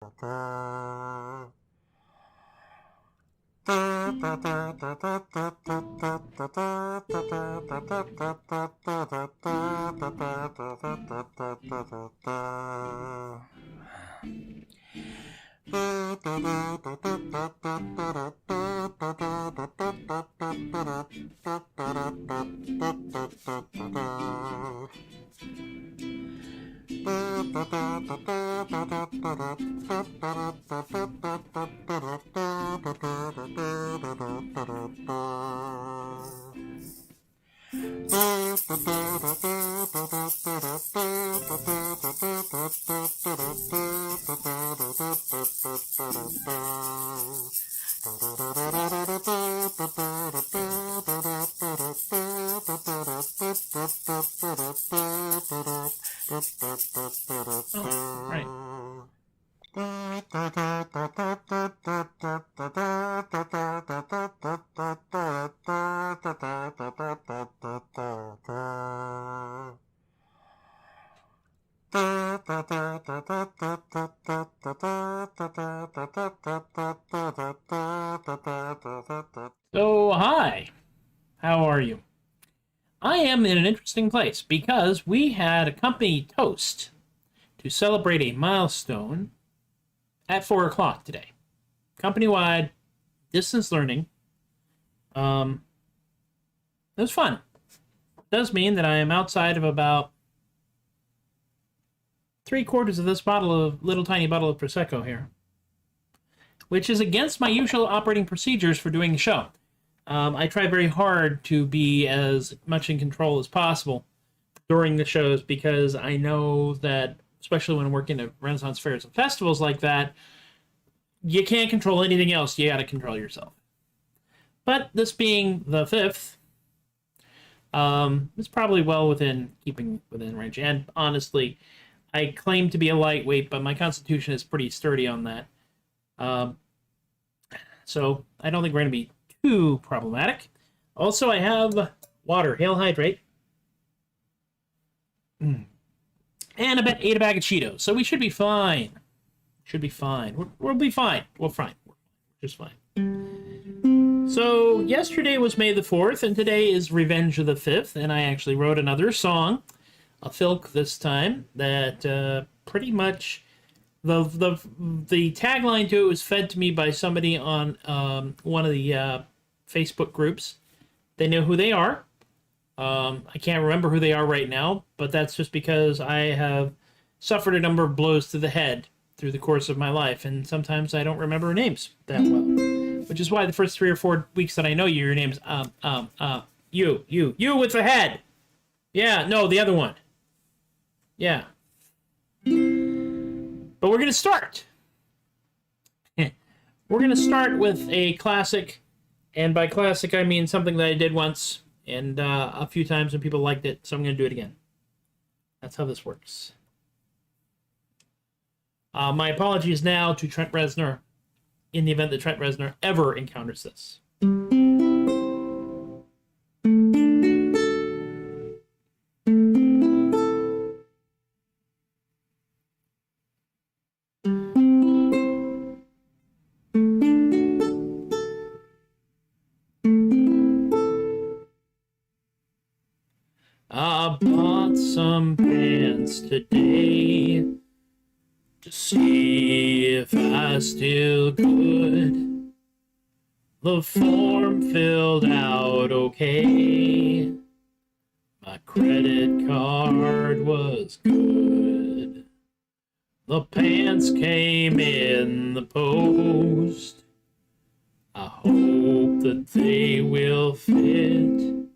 So, hi. How are you? I am in an interesting place because we had a company toast to celebrate a milestone at 4 o'clock today. Company-wide distance learning. It was fun. It does mean that I am outside of about 3/4 of this little tiny bottle of Prosecco here, which is against my usual operating procedures for doing the show. I try very hard to be as much in control as possible during the shows because I know that, especially when I'm working at Renaissance fairs and festivals like that, you can't control anything else. You gotta control yourself. But this being the 5th, it's probably well keeping within range. And honestly, I claim to be a lightweight, but my constitution is pretty sturdy on that. So I don't think we're going to be too problematic. Also, I have water. Hail, hydrate. And I ate a bag of Cheetos. So we should be fine. Should be fine. We'll be fine. We're fine. We're just fine. So yesterday was May the 4th, and today is Revenge of the 5th. And I actually wrote another song, a filk this time, that pretty much... The tagline to it was fed to me by somebody on one of the Facebook groups. They know who they are. I can't remember who they are right now, but that's just because I have suffered a number of blows to the head through the course of my life, and sometimes I don't remember names that well. Which is why the first 3 or 4 weeks that I know you, your name's you with the head. Yeah, no, the other one. Yeah. But we're going to start. We're going to start with a classic, and by classic I mean something that I did once and a few times and people liked it, so I'm going to do it again. That's how this works. My apologies now to Trent Reznor in the event that Trent Reznor ever encounters this. I bought some pants today to see if I still could. The form filled out okay. My credit card was good. The pants came in the post. I hope that they will fit.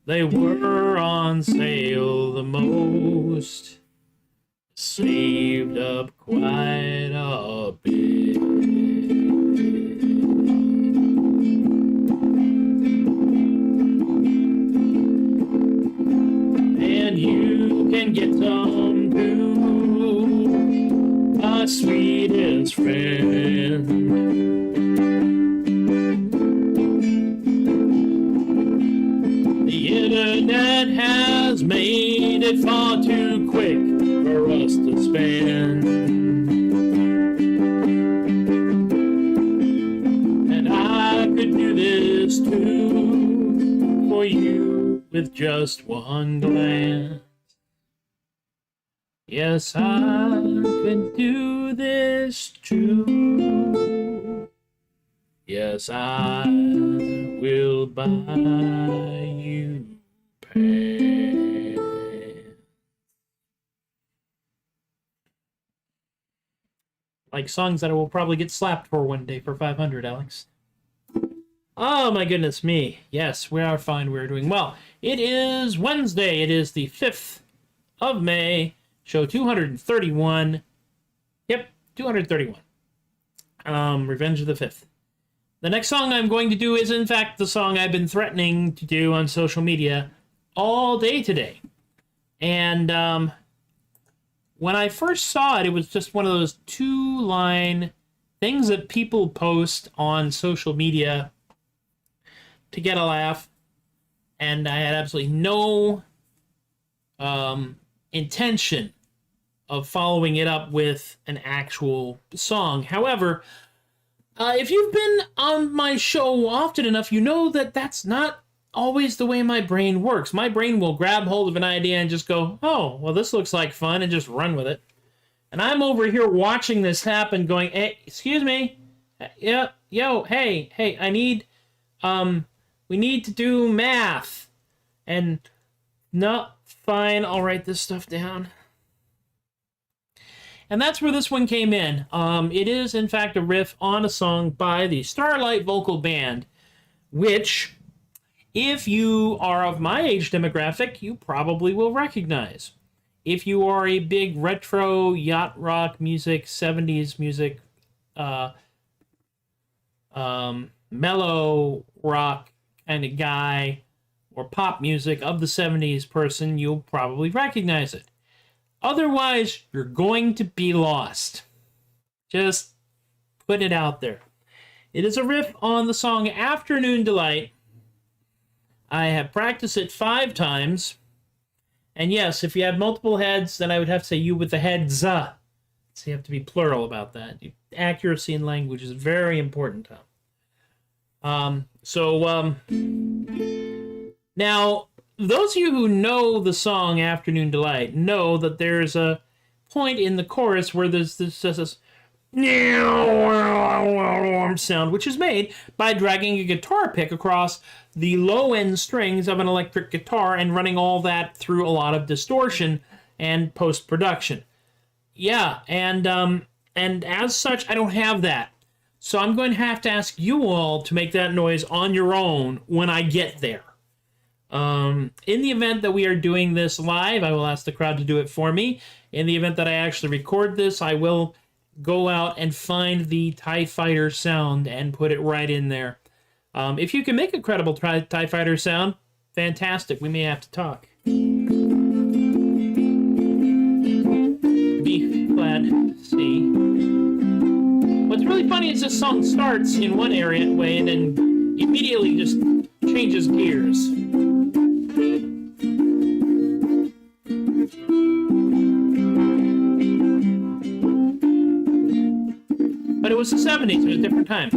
They were on sale the most. Saved up quite a bit. And you can get some too, my sweetest friend. Internet has made it far too quick for us to spend. with just one glance. Yes, I could do this too. Yes, I will buy you pants. Like songs that I will probably get slapped for one day for 500, Alex. Oh my goodness me. Yes, we are fine. We're doing well. It is Wednesday. It is the 5th of May. Show 231. Yep, 231. Revenge of the 5th. The next song I'm going to do is, in fact, the song I've been threatening to do on social media all day today. And when I first saw it, it was just one of those 2-line things that people post on social media to get a laugh. And I had absolutely no intention of following it up with an actual song. However, if you've been on my show often enough, you know that that's not always the way my brain works. My brain will grab hold of an idea and just go, oh, well, this looks like fun, and just run with it. And I'm over here watching this happen going, hey, excuse me. Yeah, yo, hey, I need, we need to do math. And, no, fine, I'll write this stuff down. And that's where this one came in. It is, in fact, a riff on a song by the Starlight vocal band, which, if you are of my age demographic, you probably will recognize. If you are a big retro yacht rock music, 70s music, mellow rock kind of guy, or pop music of the 70s person, you'll probably recognize it. Otherwise, you're going to be lost. Just put it out there. It is a riff on the song Afternoon Delight. I have practiced it 5 times. And yes, if you have multiple heads, then I would have to say you with the heads. So you have to be plural about that. Accuracy in language is very important. Now, those of you who know the song Afternoon Delight know that there's a point in the chorus where there's this sound, which is made by dragging a guitar pick across the low-end strings of an electric guitar and running all that through a lot of distortion and post-production. Yeah, and as such, I don't have that. So I'm going to have to ask you all to make that noise on your own when I get there. In the event that we are doing this live, I will ask the crowd to do it for me. In the event that I actually record this, I will go out and find the TIE Fighter sound and put it right in there. If you can make a credible TIE Fighter sound, fantastic. We may have to talk. B flat C. What's really funny is this song starts in one way and then immediately just changes gears. But it was the 70s, it was a different time.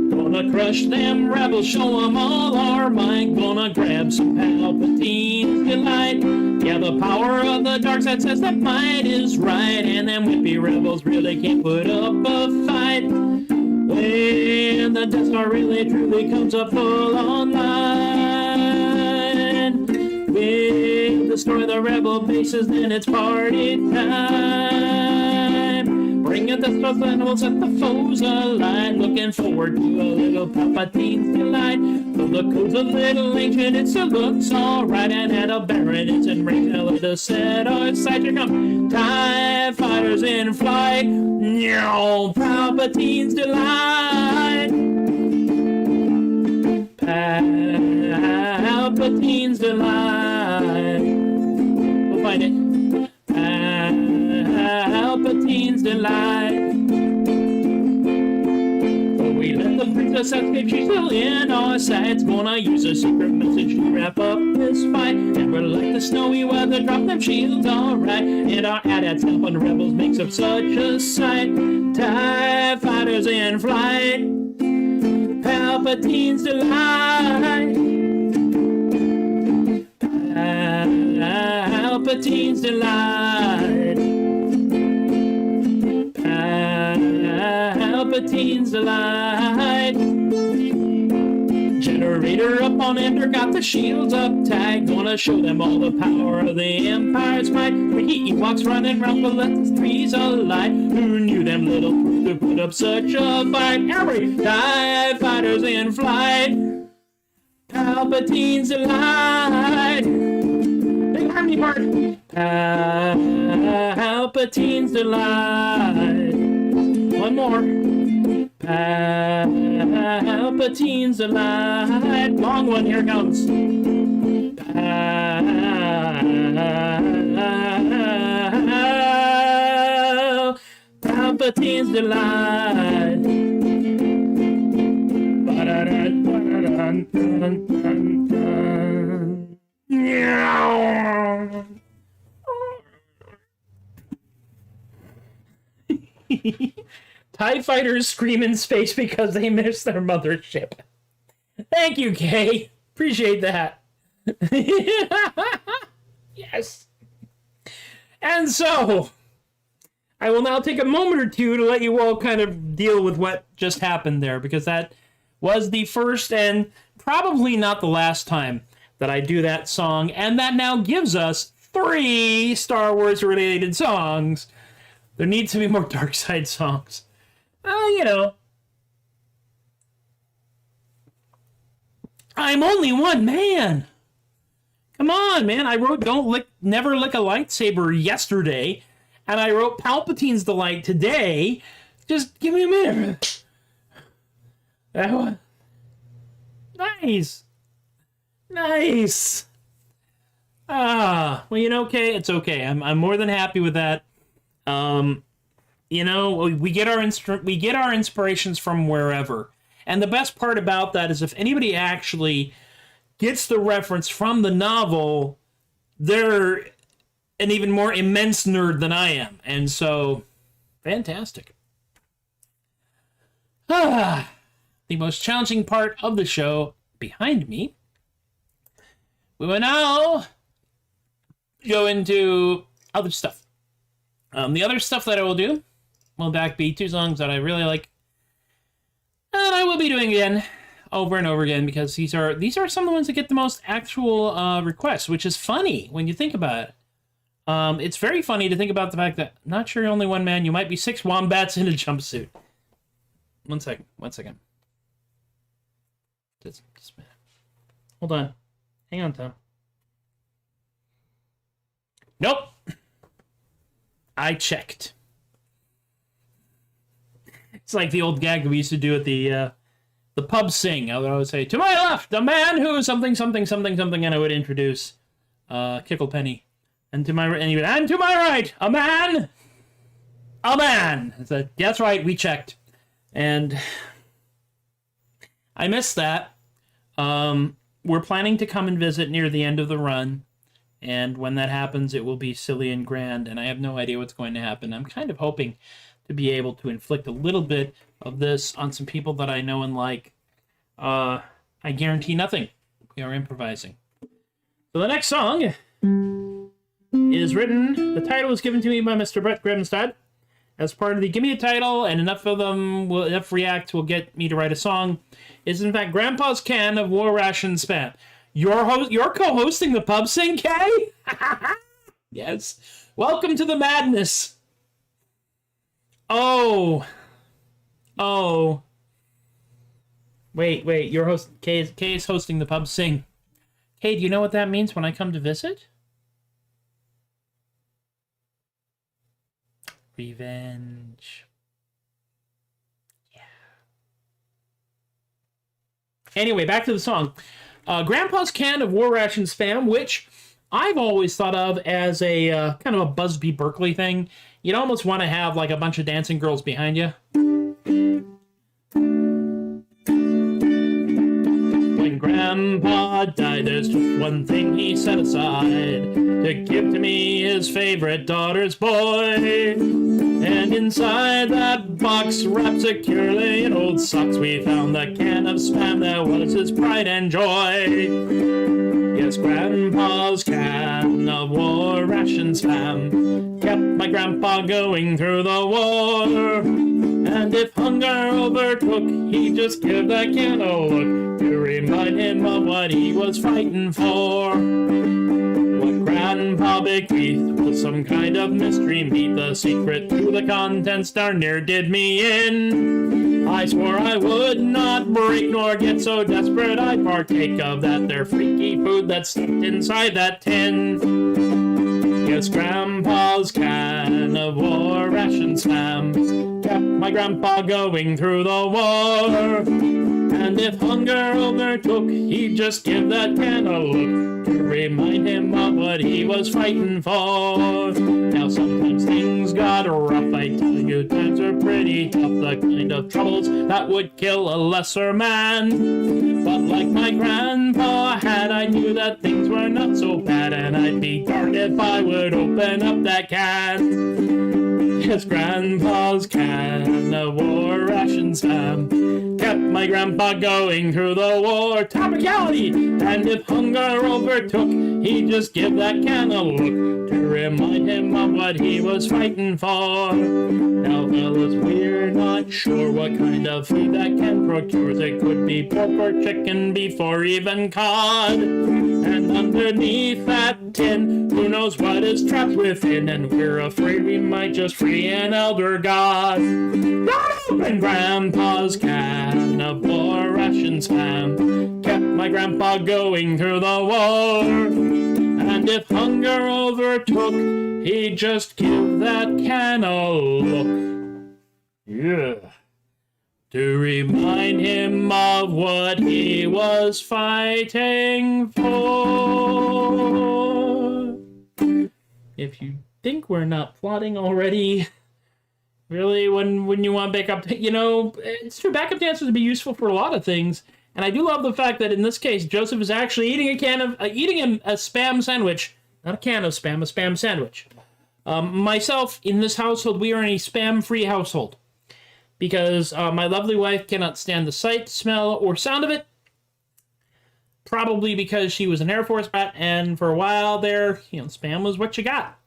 Gonna crush them rebels, show them all our might. Gonna grab some Palpatine's delight. Yeah, the power of the dark side says that might is right. And them whippy rebels really can't put up a fight. When the Death Star really truly comes up full online. We'll destroy the rebel bases, then it's party time. Bring it the stuff and we'll set the foes alight. Looking forward to a little Palpatine's delight. Though the code's a little ancient, it still looks alright. And at a Baron, it's in range. Now let us set our sights. Here come TIE Fighters in flight. Meow, Palpatine's delight. Palpatine's delight. We'll find it. Palpatine's delight. But we let the princess escape, she's still in our sights. Gonna use a secret message to wrap up this fight. And we're like the snowy weather, drop them shields alright. And our AT-ATs help on the rebels makes up such a sight. TIE Fighters in flight. Palpatine Palpatine's delight. Palpatine's delight. Palpatine's delight. Generator up on Ender, got the shields up tagged. Wanna show them all the power of the Empire's might. He walks running round the left trees alight. Who knew them little to put up such a fight? Every TIE fighter's in flight. Palpatine's delight. Big harmony part. Palpatine's delight. One more. Palpatine's delight. Long one, here comes. Palpatine's delight. TIE fighters scream in space because they miss their mothership. Thank you, Kay. Appreciate that. Yes. And so, I will now take a moment or two to let you all kind of deal with what just happened there, because that was the first and probably not the last time that I do that song, and that now gives us 3 Star Wars related songs. There needs to be more dark side songs. You know. I'm only one man. Come on, man. I wrote Never Lick a Lightsaber yesterday, and I wrote Palpatine's Delight today. Just give me a minute. That one. Nice. Nice. Well, you know, okay, it's okay. I'm more than happy with that. You know, we get our inspirations from wherever. And the best part about that is if anybody actually gets the reference from the novel, they're an even more immense nerd than I am. And so, fantastic. The most challenging part of the show behind me. We will now go into other stuff. The other stuff that I will do will be 2 songs that I really like, and I will be doing again, over and over again, because these are some of the ones that get the most actual requests, which is funny when you think about it. It's very funny to think about the fact that not sure you're only one man, you might be 6 wombats in a jumpsuit. One second. Just a minute. Hold on. Hang on, Tom. Nope. I checked. It's like the old gag we used to do at the pub sing. I would always say, to my left, a man who something, something, something, something, and I would introduce Kicklepenny. And to my right, a man. I said, that's right, we checked. And I missed that. We're planning to come and visit near the end of the run. And when that happens, it will be silly and grand, and I have no idea what's going to happen. I'm kind of hoping to be able to inflict a little bit of this on some people that I know and like. I guarantee nothing. We are improvising. So the next song is written, the title was given to me by Mr. Brett Grimstad as part of the Give Me a Title, and enough reacts will get me to write a song, is in fact Grandpa's Can of War-Ration Spam. You're co-hosting the pub sing, Kay? Yes. Welcome to the madness. Oh. Wait. Kay is hosting the pub sing. Kay, do you know what that means when I come to visit? Revenge. Yeah. Anyway, back to the song. Grandpa's Can of War-Ration Spam, which I've always thought of as a kind of a Busby Berkeley thing. You'd almost want to have like a bunch of dancing girls behind you. When Grandpa died, there's just one thing he set aside, to give to me his favorite daughter's boy. And And inside that box, wrapped securely in old socks, we found the can of Spam that was his pride and joy. Yes, Grandpa's can of War-Ration Spam kept my grandpa going through the war. And if hunger overtook, he'd just give that can a look to remind him of what he was fighting for. What Grandpa bequeathed was some kind of mystery meat. The secret to the contents darn near did me in. I swore I would not break nor get so desperate I'd partake of that there freaky food that's stuffed inside that tin. Yes, Grandpa's can of War-Ration Spam kept my grandpa going through the war. And if hunger overtook, he'd just give that can a look to remind him of what he was fighting for. Now sometimes things got rough, I tell you, times are pretty tough, the kind of troubles that would kill a lesser man. But like my grandpa had, I knew that things were not so bad, and I'd be darned if I would open up that can. Yes, Grandpa's can of War-Ration Spam kept my grandpa going through the war. Topicality! And if hunger overtook, he'd just give that can a look to remind him of what he was fighting for. Now, fellas, we're not sure what kind of food that can procures. It could be pork or chicken, beef, or even cod. And underneath that tin, who knows what is trapped within, and we're afraid we might just free an elder god. And Grandpa's can of War-Ration Spam kept my grandpa going through the war. And if hunger overtook, he'd just give that can a look. Yeah. To remind him of what he was fighting for. If you think we're not plotting already, really, when you want backup, you know, it's true, backup dancers would be useful for a lot of things. And I do love the fact that in this case, Joseph is actually eating a Spam sandwich. Not a can of Spam, a Spam sandwich. Myself, in this household, we are in a Spam-free household. Because my lovely wife cannot stand the sight, smell, or sound of it. Probably because she was an Air Force brat, and for a while there, you know, Spam was what you got.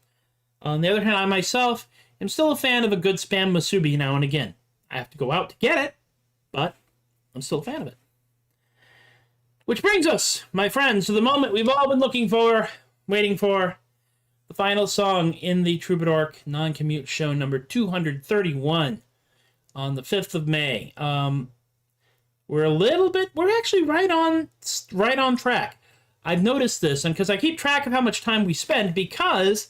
On the other hand, I myself am still a fan of a good Spam musubi now and again. I have to go out to get it, but I'm still a fan of it. Which brings us, my friends, to the moment we've all been waiting for, the final song in the Troubadork non-commute show number 231 on the 5th of May. We're actually right on track. I've noticed this, and because I keep track of how much time we spend, because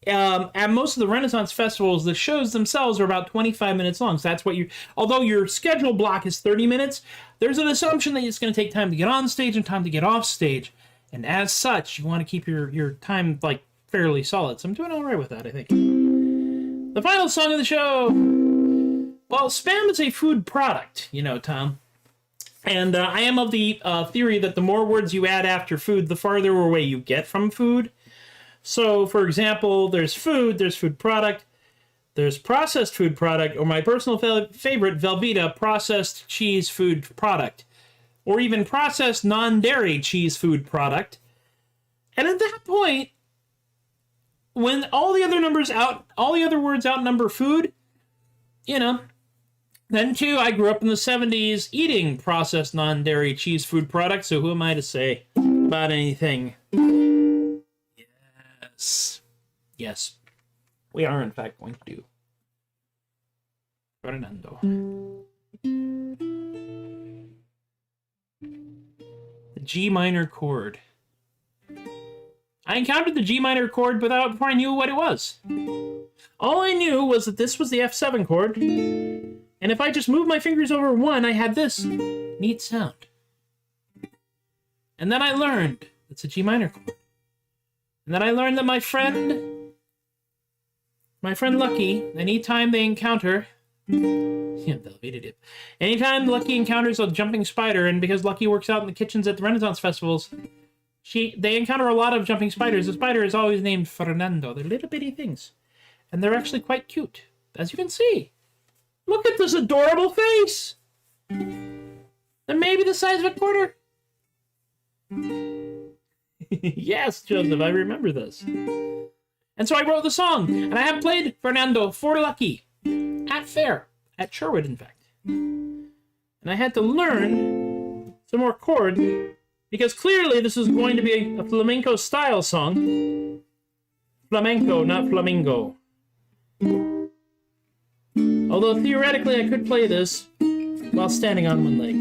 at most of the Renaissance festivals, the shows themselves are about 25 minutes long. So that's what although your schedule block is 30 minutes, there's an assumption that it's going to take time to get on stage and time to get off stage. And as such, you want to keep your time, like, fairly solid. So I'm doing all right with that, I think. The final song of the show. Well, Spam is a food product, you know, Tom. And I am of the theory that the more words you add after food, the farther away you get from food. So, for example, there's food product, there's processed food product, or my personal favorite, Velveeta, processed cheese food product, or even processed non-dairy cheese food product. And at that point, when all the other words outnumber food, you know, then too, I grew up in the 70s eating processed non-dairy cheese food products, so who am I to say about anything? Yes, we are in fact going to do Fernando. The G minor chord. I encountered the G minor chord before I knew what it was. All I knew was that this was the F7 chord, and if I just moved my fingers over one, I had this neat sound. And then I learned it's a G minor chord. And then I learned that my friend Lucky, anytime they encounter... anytime Lucky encounters a jumping spider, and because Lucky works out in the kitchens at the Renaissance festivals, they encounter a lot of jumping spiders. The spider is always named Fernando. They're little bitty things. And they're actually quite cute. as you can see. Look at this adorable face. And maybe the size of a quarter. Yes, Joseph, I remember this. And so I wrote the song, and I have played Fernando for Lucky at fair, at Sherwood, in fact. And I had to learn some more chords, because clearly this is going to be a flamenco-style song. Flamenco, not flamingo. Although theoretically I could play this while standing on one leg.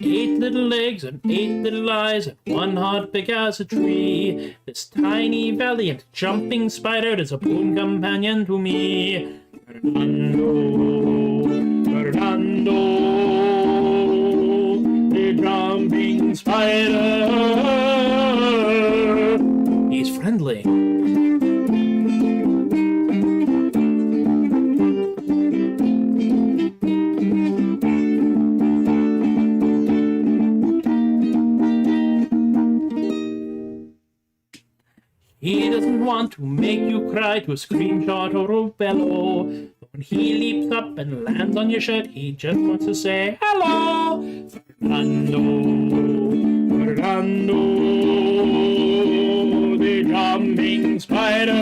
8 little legs and 8 little eyes and 1 heart big as a tree. This tiny valiant jumping spider is a boon companion to me. Fernando, Fernando, the jumping spider. He's friendly. He doesn't want to make you cry to a screenshot or a bellow. But when he leaps up and lands on your shirt, he just wants to say hello. Fernando, Fernando, the jumping spider.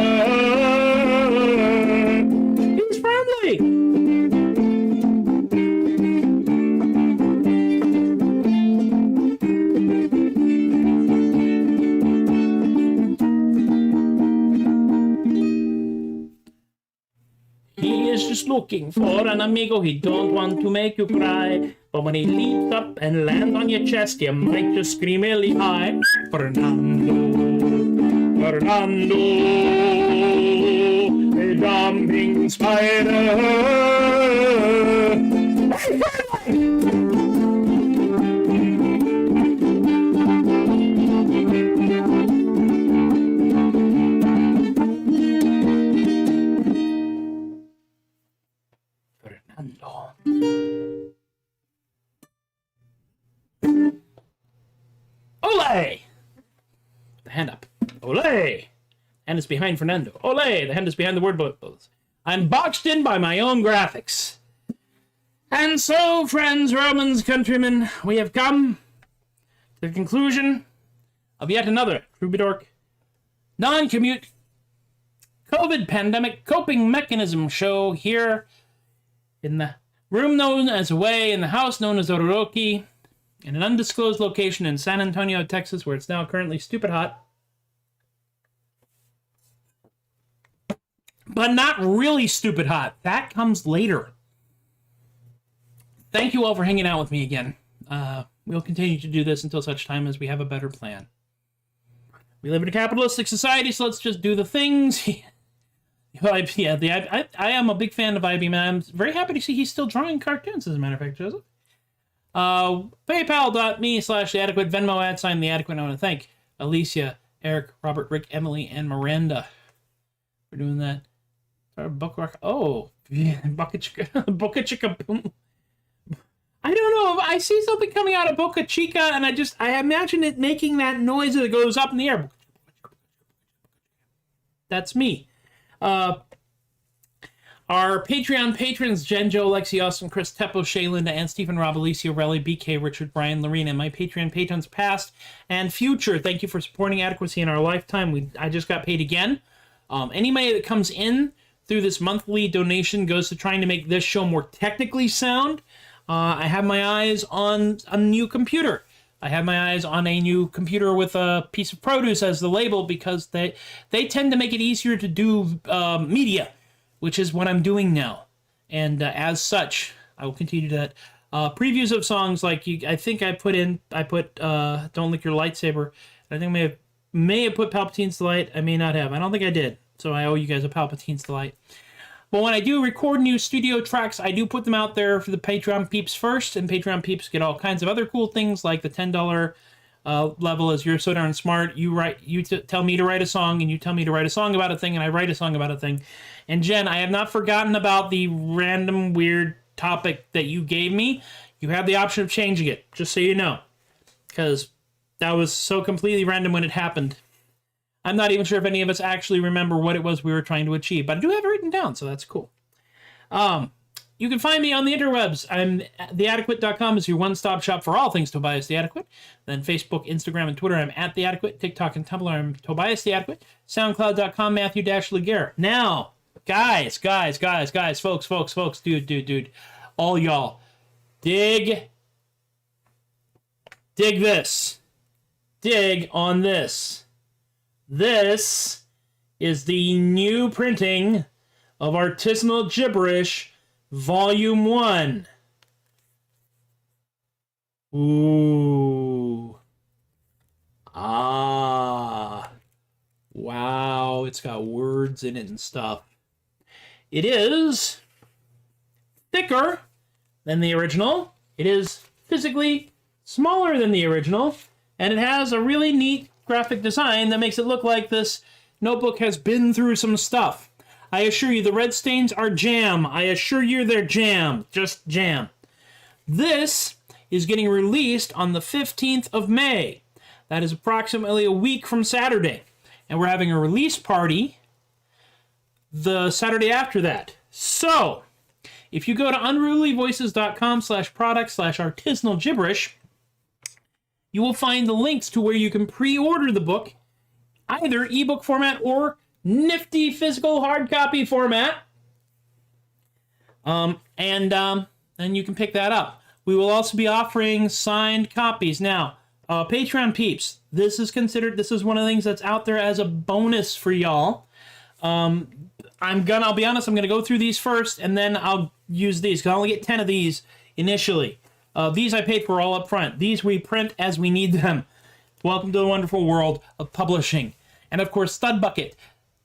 He's friendly. Just looking for an amigo, he don't want to make you cry. But when he leaps up and lands on your chest, you might just scream really high. Fernando, Fernando, the jumping spider. Ole! The hand up. Ole! Hand is behind Fernando. Ole! The hand is behind the word bubbles. I'm boxed in by my own graphics. And so, friends, Romans, countrymen, we have come to the conclusion of yet another Troubadork non-commute COVID pandemic coping mechanism show here in the room known as Away, in the house known as Ororoki, in an undisclosed location in San Antonio, Texas, where it's now currently stupid hot. But not really stupid hot. That comes later. Thank you all for hanging out with me again. We'll continue to do this until such time as we have a better plan. We live in a capitalistic society, so let's just do the things. I am a big fan of IBM, and I'm very happy to see he's still drawing cartoons, as a matter of fact, Joseph. PayPal.me/theadequate, Venmo @theadequate. I want to thank Alicia, Eric, Robert, Rick, Emily, and Miranda for doing that. Bucket Chica Boom. I don't know. I see something coming out of Boca Chica, and I imagine it making that noise that goes up in the air. That's me. Our Patreon patrons, Jen, Joe, Lexi, Austin, Chris, Teppo, Shay, Linda, and Stephen, Rob, Alicia, Relly, BK, Richard, Brian, Lorena, and my Patreon patrons past and future. Thank you for supporting Adequacy in our lifetime. I just got paid again. Any money that comes in through this monthly donation goes to trying to make this show more technically sound. I have my eyes on a new computer. I have my eyes on a new computer with a piece of produce as the label, because they tend to make it easier to do media, which is what I'm doing now. And as such, I will continue that. Previews of songs like I think I put Don't Lick Your Lightsaber. I think I may have put Palpatine's Delight. I may not have. I don't think I did. So I owe you guys a Palpatine's Delight. But when I do record new studio tracks, I do put them out there for the Patreon peeps first, and Patreon peeps get all kinds of other cool things, like the $10 level is You're So Darn Smart. You tell me to write a song, and you tell me to write a song about a thing, and I write a song about a thing. And Jen, I have not forgotten about the random weird topic that you gave me. You have the option of changing it, just so you know, because that was so completely random when it happened. I'm not even sure if any of us actually remember what it was we were trying to achieve, but I do have it written down, so that's cool. You can find me on the interwebs. I'm theadequate.com is your one-stop shop for all things Tobias the Adequate. Then Facebook, Instagram, and Twitter, I'm at the Adequate. TikTok and Tumblr, I'm Tobias the Adequate. SoundCloud.com, Matthew-Laguerre. Now, guys, folks, dude, all y'all, dig this. Dig on this. This is the new printing of Artisanal Gibberish Volume 1. Ooh. Ah. Wow, it's got words in it and stuff. It is thicker than the original. It is physically smaller than the original. And it has a really neat graphic design that makes it look like this notebook has been through some stuff. I assure you, the red stains are jam. I assure you they're jam. Just jam. This is getting released on the 15th of May. That is approximately a week from Saturday. And we're having a release party the Saturday after that. So, if you go to unrulyvoices.com/product/artisanal gibberish, you will find the links to where you can pre-order the book, either ebook format or nifty physical hard copy format. Then you can pick that up. We will also be offering signed copies. Now, Patreon peeps, this is one of the things that's out there as a bonus for y'all. I'll be honest, I'm gonna go through these first, and then I'll use these, because I only get 10 of these initially. These I paid for all up front. These we print as we need them. Welcome to the wonderful world of publishing. And of course, THUD Bucket.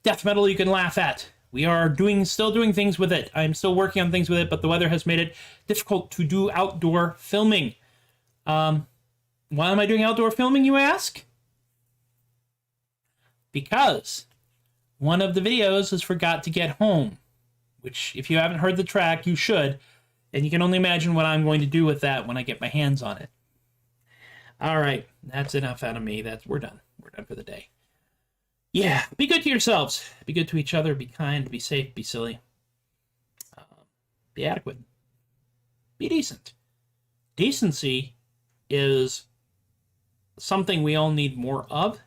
Death metal you can laugh at. We are still doing things with it. I'm still working on things with it, but the weather has made it difficult to do outdoor filming. Why am I doing outdoor filming, you ask? Because one of the videos is Forgot to Get Home, which, if you haven't heard the track, you should, and you can only imagine what I'm going to do with that when I get my hands on it. All right, that's enough out of me. We're done. We're done for the day. Yeah, be good to yourselves. Be good to each other. Be kind. Be safe. Be silly. Be adequate. Be decent. Decency is something we all need more of.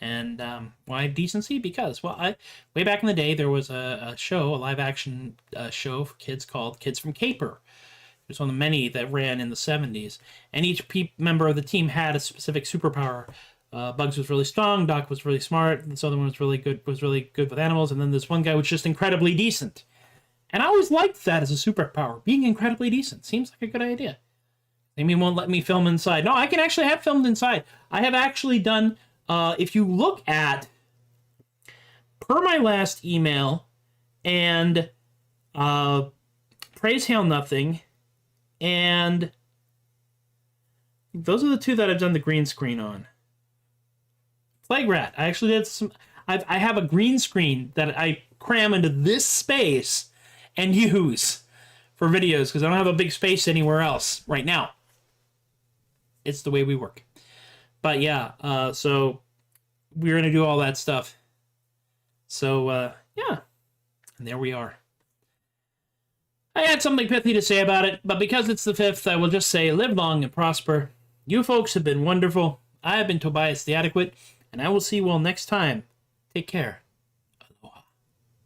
And why decency? Because, well, way back in the day, there was a live-action show for kids called Kids from Caper. It was one of the many that ran in the 70s. And each member of the team had a specific superpower. Bugs was really strong, Doc was really smart, and this other one was really good with animals, and then this one guy was just incredibly decent. And I always liked that as a superpower, being incredibly decent. Seems like a good idea. Amy won't let me film inside. No, I can actually have filmed inside. I have actually done, if you look at, per my last email, and Praise Hail Nothing, and those are the two that I've done the green screen on. Plague Rat. I actually did some. I have a green screen that I cram into this space and use for videos because I don't have a big space anywhere else right now. It's the way we work. But yeah, so we're gonna do all that stuff. So yeah, and there we are. I had something pithy to say about it, but because it's the 5th, I will just say live long and prosper. You folks have been wonderful. I have been Tobias the Adequate. And I will see you all next time. Take care.